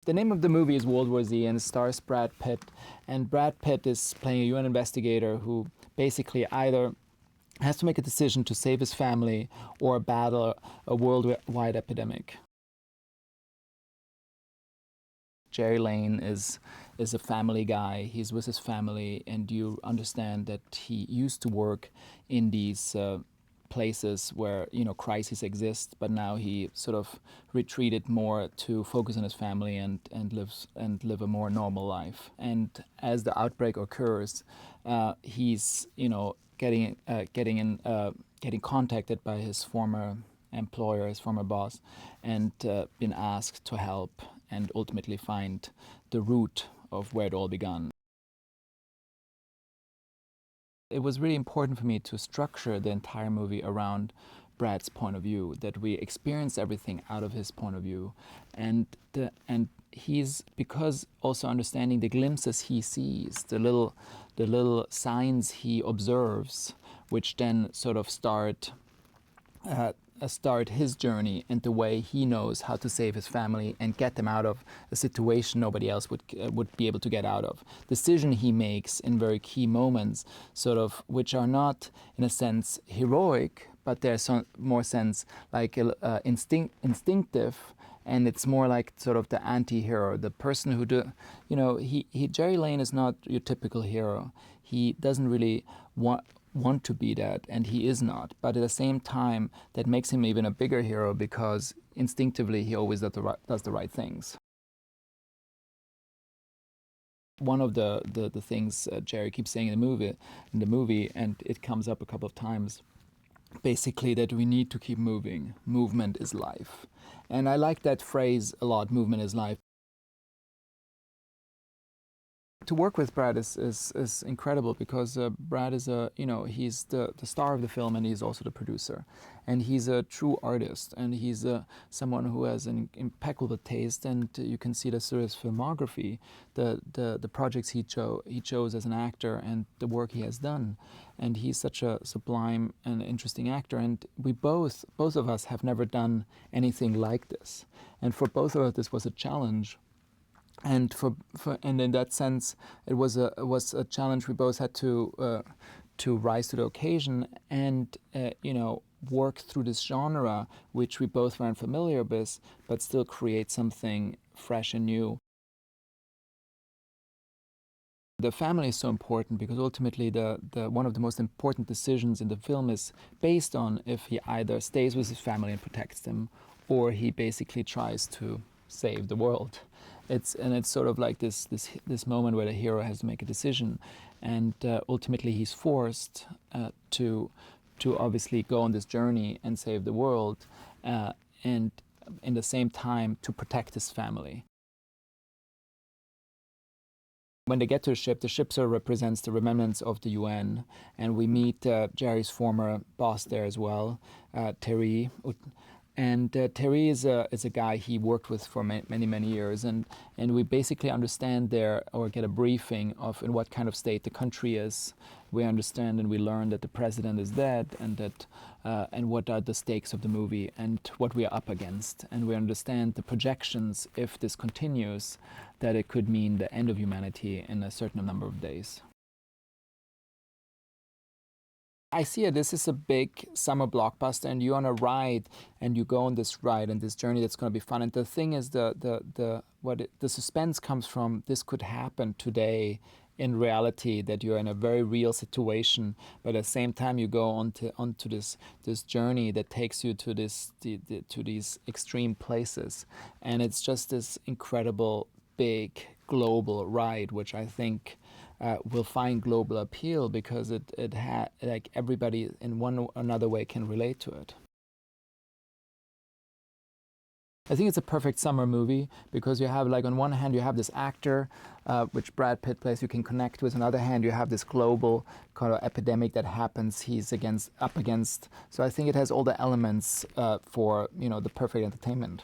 The name of the movie is World War Z, and it stars Brad Pitt. And Brad Pitt is playing a UN investigator who basically either has to make a decision to save his family or battle a worldwide epidemic. Jerry Lane is a family guy. He's with his family, and you understand that he used to work in these places where crises exist, but now he sort of retreated more to focus on his family and live a more normal life. And as the outbreak occurs, he's getting contacted by his former employer, his former boss, and been asked to help and ultimately find the root of where it all began. It was really important for me to structure the entire movie around Brad's point of view, that we experience everything out of his point of view, and he's, because also understanding the glimpses he sees, the little signs he observes, which then sort of start his journey and the way he knows how to save his family and get them out of a situation nobody else would be able to get out of. Decision he makes in very key moments, sort of, which are not in a sense heroic, but they're some more sense like instinctive, and it's more like sort of the anti-hero, the person who Jerry Lane is not your typical hero. He doesn't really want to be that, and he is not. But at the same time, that makes him even a bigger hero because instinctively he always does the right things. One of the things Jerry keeps saying in the movie, and it comes up a couple of times, basically that we need to keep moving. Movement is life. And I like that phrase a lot, movement is life. To work with Brad is incredible because Brad is he's the star of the film, and he's also the producer, and he's a true artist, and he's someone who has an impeccable taste, and you can see this through his filmography, the projects he chose as an actor, and the work he has done, and he's such a sublime and interesting actor, and we both of us have never done anything like this, and for both of us this was a challenge. And and in that sense, it was a challenge we both had to rise to the occasion and work through this genre, which we both weren't familiar with, but still create something fresh and new. The family is so important because ultimately the one of the most important decisions in the film is based on if he either stays with his family and protects them, or he basically tries to save the world. It's sort of like this moment where the hero has to make a decision, and ultimately he's forced to obviously go on this journey and save the world, and in the same time to protect his family. When they get to the ship sort of represents the remnants of the UN, and we meet Jerry's former boss there as well, Terry. And Terry is a guy he worked with for many years, and we basically understand there, or get a briefing of in what kind of state the country is. We understand and we learn that the president is dead, and that and what are the stakes of the movie and what we are up against, and we understand the projections if this continues, that it could mean the end of humanity in a certain number of days. I see it. This is a big summer blockbuster, and you're on a ride, and you go on this ride and this journey that's going to be fun. And the thing is, the suspense comes from this could happen today in reality, that you're in a very real situation, but at the same time you go onto this journey that takes you to to these extreme places, and it's just this incredible big global ride, which I think will find global appeal because like everybody in one or another way can relate to it. I think it's a perfect summer movie because you have, like, on one hand you have this actor, which Brad Pitt plays, you can connect with. On the other hand, you have this global kind of epidemic that happens. He's up against. So I think it has all the elements for the perfect entertainment.